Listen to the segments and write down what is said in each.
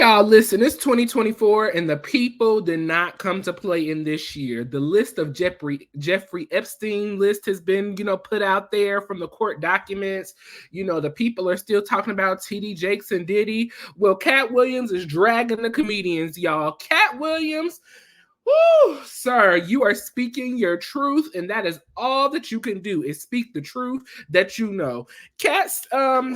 y'all, listen, it's 2024 and the people did not come to play in this year. The list of Jeffrey Epstein list has been, put out there from the court documents. The people are still talking about TD Jakes and Diddy. Well, Katt Williams is dragging the comedians, y'all. Katt Williams, woo, sir, you are speaking your truth, and that is all that you can do is speak the truth that you know. Katt's,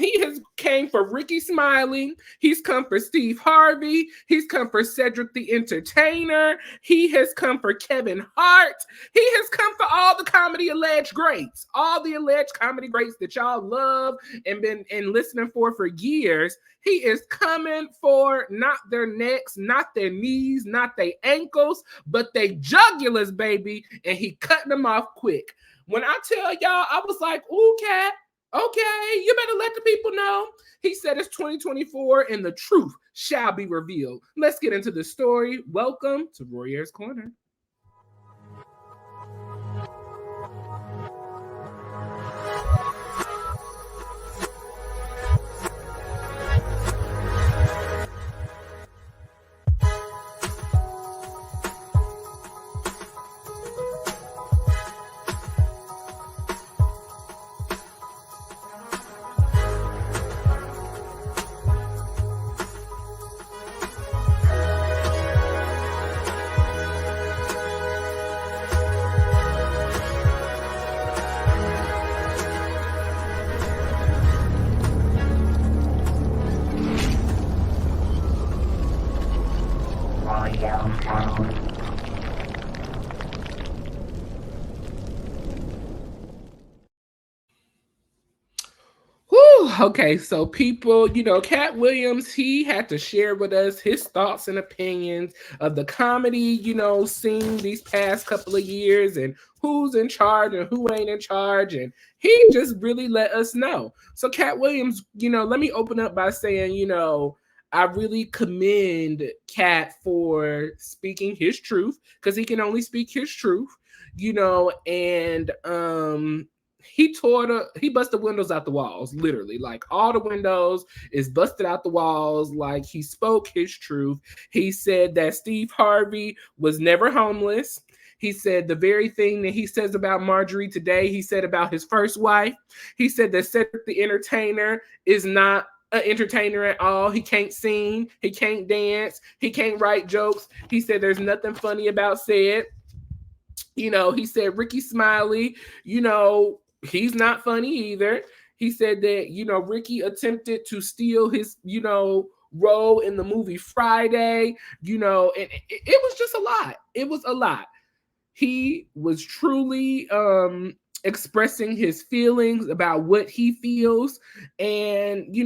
he has came for Ricky Smiley. He's come for Steve Harvey. He's come for Cedric the Entertainer. He has come for Kevin Hart. He has come for all the comedy alleged greats, all the alleged comedy greats that y'all love and been listening for years. He is coming for not their necks, not their knees, not their ankles, but they jugulars, baby, and he cutting them off quick. When I tell y'all, I was like, ooh, Katt, okay, you better let the people know. He said it's 2024 and the truth shall be revealed. Let's get into the story. Welcome to Royer's Corner. Okay, so people, Katt Williams, he had to share with us his thoughts and opinions of the comedy, scene these past couple of years and who's in charge and who ain't in charge. And he just really let us know. So Katt Williams, let me open up by saying, I really commend Katt for speaking his truth because he can only speak his truth, and he busted windows out the walls, literally. Like all the windows is busted out the walls. Like he spoke his truth. He said that Steve Harvey was never homeless. He said the very thing that he says about Marjorie today, he said about his first wife. He said that Cedric the Entertainer is not an entertainer at all. He can't sing. He can't dance. He can't write jokes. He said there's nothing funny about Ced. He said Ricky Smiley, he's not funny either. He said that, Ricky attempted to steal his, role in the movie Friday, and it was just a lot. It was a lot. He was truly expressing his feelings about what he feels. And, he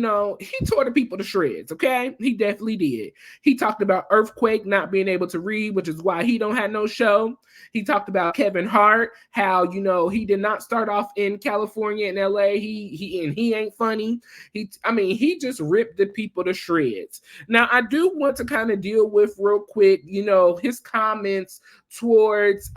tore the people to shreds, okay? He definitely did. He talked about Earthquake not being able to read, which is why he don't have no show. He talked about Kevin Hart, how, he did not start off in California and LA. He ain't funny. He just ripped the people to shreds. Now, I do want to kind of deal with real quick, his comments towards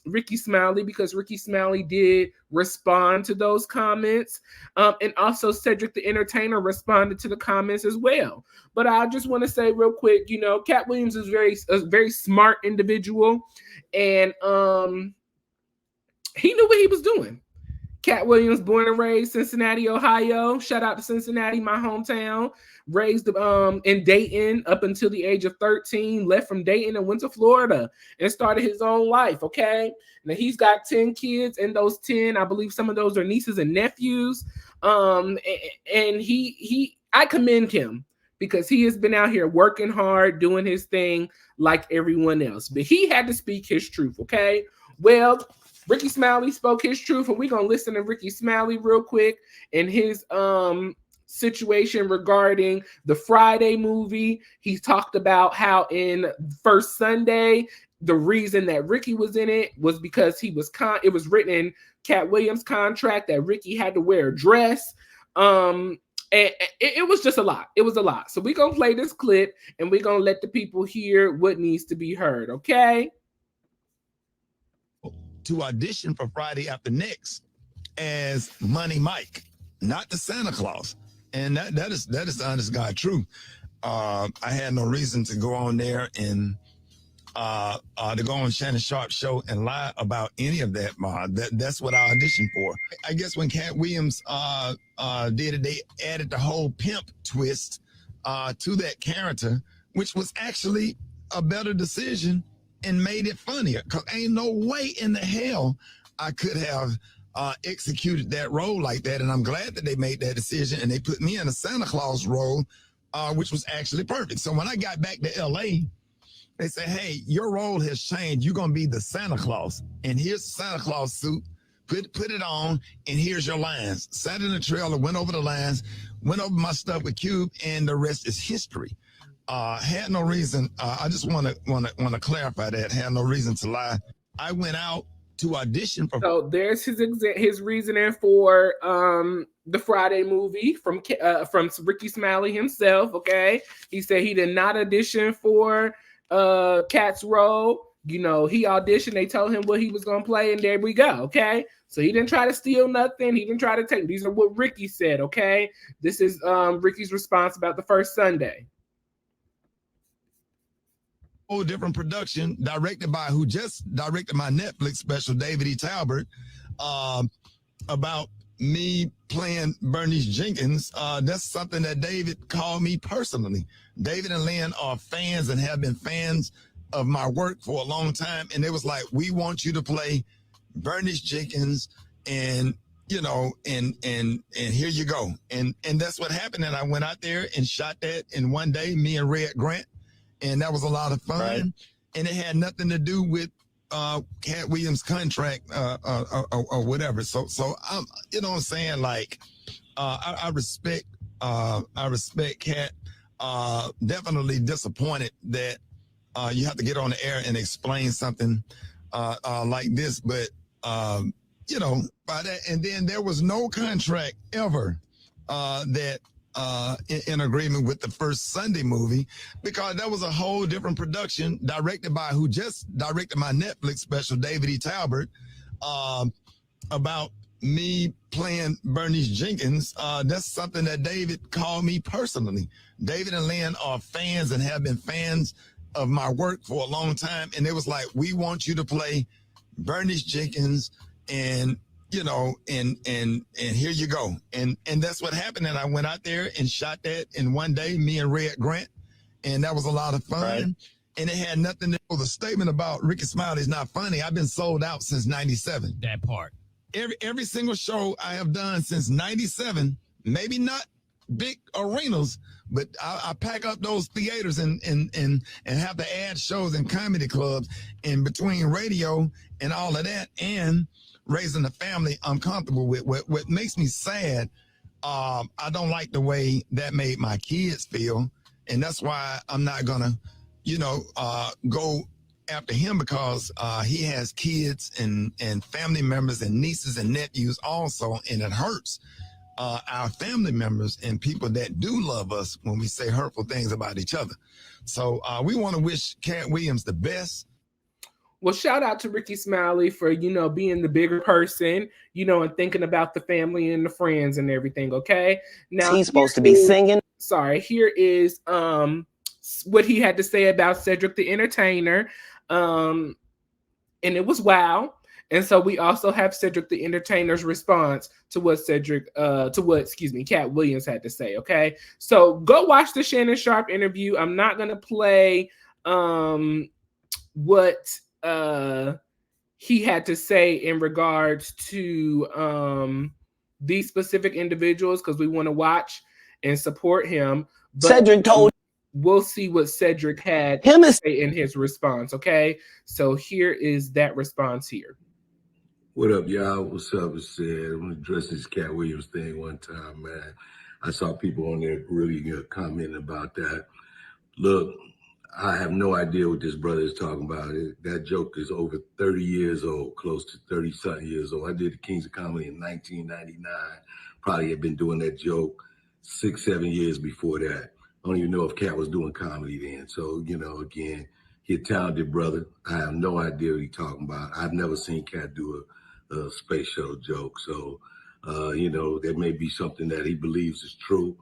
Ricky Smiley, because Ricky Smiley did respond to those comments, and also Cedric the Entertainer responded to the comments as well. But I just want to say real quick, Katt Williams is a very smart individual, and he knew what he was doing. Katt Williams, born and raised Cincinnati, Ohio. Shout out to Cincinnati, my hometown. Raised in Dayton up until the age of 13. Left from Dayton and went to Florida and started his own life, okay? Now, he's got 10 kids, and those 10, I believe some of those are nieces and nephews. And I commend him because he has been out here working hard, doing his thing like everyone else. But he had to speak his truth, okay? Well, Ricky Smiley spoke his truth, and we're going to listen to Ricky Smiley real quick and his situation regarding the Friday movie. He talked about how in First Sunday, the reason that Ricky was in it was because it was written in Katt Williams' contract that Ricky had to wear a dress. And it was just a lot. It was a lot. So we're going to play this clip, and we're going to let the people hear what needs to be heard, okay? To audition for Friday After Next as Money Mike, not the Santa Claus. And that is the honest God truth. I had no reason to go on there and to go on Shannon Sharp's show and lie about any of that, Ma. That's what I auditioned for. I guess when Katt Williams did it, they added the whole pimp twist to that character, which was actually a better decision and made it funnier. Because ain't no way in the hell I could have executed that role like that. And I'm glad that they made that decision and they put me in a Santa Claus role, which was actually perfect. So when I got back to LA, they say, hey, your role has changed. You're going to be the Santa Claus. And here's the Santa Claus suit. Put it on, and here's your lines. Sat in the trailer, went over the lines, went over my stuff with Cube, and the rest is history. Had no reason. I just want to clarify that. Had no reason to lie. I went out to audition for. So there's his reasoning for the Friday movie from Ricky Smiley himself. Okay, he said he did not audition for Katt's role. You know, he auditioned, they told him what he was gonna play, and there we go. Okay, so he didn't try to steal nothing, he didn't try to take. These are what Ricky said. Okay, this is Ricky's response about the first Sunday. Whole different production, directed by who just directed my Netflix special, David E. Talbert, about me playing Bernice Jenkins. That's something that David called me personally. David and Lynn are fans and have been fans of my work for a long time. And it was like, we want you to play Bernice Jenkins, and, you know, and here you go. And that's what happened. And I went out there and shot that in one day, me and Red Grant. And that was a lot of fun. Right. And it had nothing to do with Katt Williams' contract or whatever. So I'm, you know what I'm saying? Like, I respect Katt. Definitely disappointed that you have to get on the air and explain something like this. But you know, by that, and then there was no contract ever that in agreement with the first Sunday movie, because that was a whole different production directed by who just directed my Netflix special, David E. Talbert, about me playing Bernice Jenkins. That's something that David called me personally. David and Lynn are fans and have been fans of my work for a long time. And it was like, we want you to play Bernice Jenkins, and you know, and here you go. And that's what happened. And I went out there and shot that in one day, me and Red Grant. And that was a lot of fun. Right. And it had nothing to do with the statement about Ricky Smiley is not funny. I've been sold out since 97. That part. Every single show I have done since 97, maybe not big arenas, but I pack up those theaters and have to add shows in comedy clubs. And between radio and all of that and raising a family, I'm comfortable with. What makes me sad, I don't like the way that made my kids feel. And that's why I'm not going to, you know, go after him, because he has kids and family members and nieces and nephews also. And it hurts our family members and people that do love us when we say hurtful things about each other. So we want to wish Katt Williams the best. Well, shout out to Ricky Smiley for, you know, being the bigger person, you know, and thinking about the family and the friends and everything. Okay. Now he's supposed to be singing. Sorry. Here is what he had to say about Cedric the Entertainer. And it was wow. And so we also have Cedric the Entertainer's response to what Katt Williams had to say. Okay. So go watch the Shannon Sharp interview. I'm not going to play what he had to say in regards to these specific individuals, because we want to watch and support him. But Cedric told. We'll see what Cedric had to say in his response. Okay, so here is that response here. What up, y'all? What's up? It's Sid. I'm gonna address this Katt Williams thing one time, man. I saw people on there really commenting about that. Look, I have no idea what this brother is talking about. That joke is over 30 years old, close to 30-something years old. I did the Kings of Comedy in 1999. Probably had been doing that joke 6-7 years before that. I don't even know if Katt was doing comedy then. So, you know, again, he's a talented brother. I have no idea what he's talking about. I've never seen Katt do a space shuttle joke. So, you know, that may be something that he believes is true.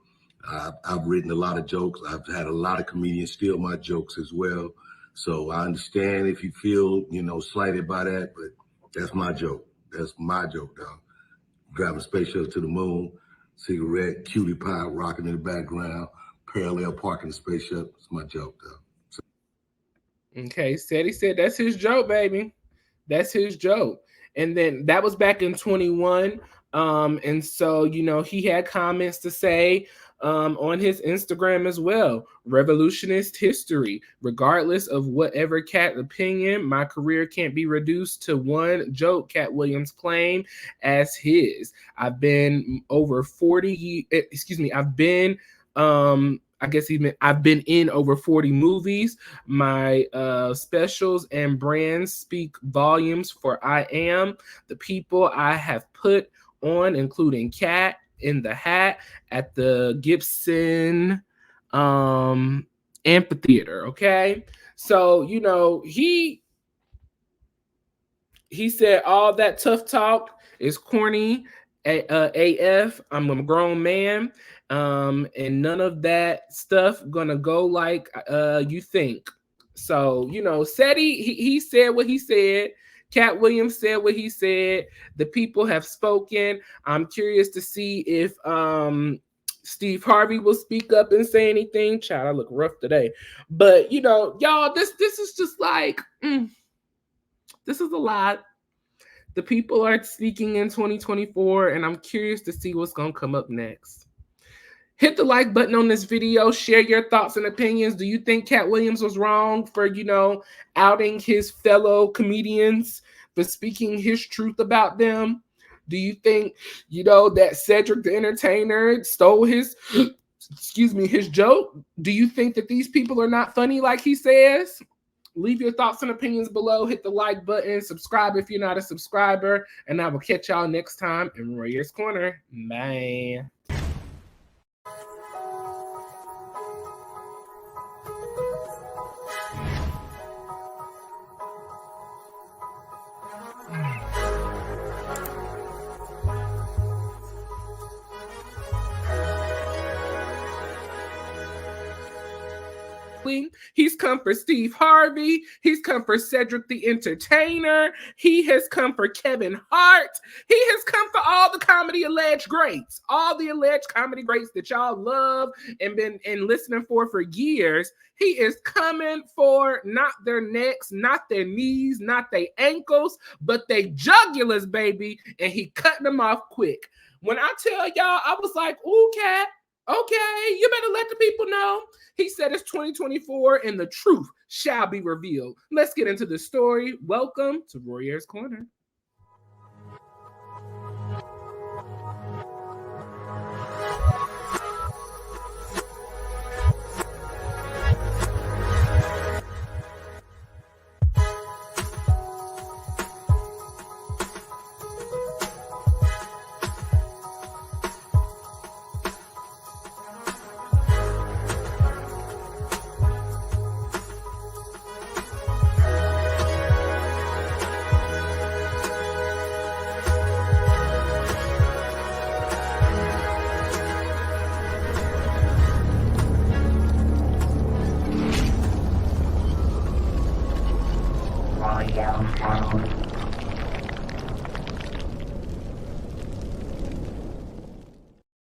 I've written a lot of jokes. I've had a lot of comedians steal my jokes as well. So I understand if you feel, slighted by that, but that's my joke. That's my joke, dog. Driving spaceship to the moon, cigarette, cutie pie rocking in the background, parallel parking the spaceship. It's my joke, dog. Okay, he said that's his joke, baby. That's his joke. And then that was back in 21. And so, he had comments to say on his Instagram as well. Revolutionist history. Regardless of whatever Katt opinion, my career can't be reduced to one joke Katt Williams claimed as his. I've been over 40, I've been I've been in over 40 movies. My specials and brands speak volumes for I am the people I have put on, including Cat in the Hat at the Gibson Amphitheater. Okay. So, he said all that tough talk is corny AF. I'm a grown man. And none of that stuff gonna go like you think. So, said he said what he said. Katt Williams said what he said. The people have spoken. I'm curious to see if Steve Harvey will speak up and say anything. Child, I look rough today. But y'all, this is just like this is a lot. The people are speaking in 2024, and I'm curious to see what's gonna come up next. Hit the like button on this video. Share your thoughts and opinions. Do you think Katt Williams was wrong for, outing his fellow comedians, for speaking his truth about them? Do you think, that Cedric the Entertainer stole his joke? Do you think that these people are not funny like he says? Leave your thoughts and opinions below. Hit the like button. Subscribe if you're not a subscriber. And I will catch y'all next time in Royer's Corner. Bye. He's come for Steve Harvey. He's come for Cedric the Entertainer. He has come for Kevin Hart. He has come for all the comedy alleged greats, all the alleged comedy greats that y'all love and been listening for years. He is coming for not their necks, not their knees, not their ankles, but their jugulars, baby. And he cutting them off quick. When I tell y'all, I was like, ooh, Katt. Okay, you better let the people know. He said it's 2024 and the truth shall be revealed. Let's get into the story. Welcome to Royer's Corner.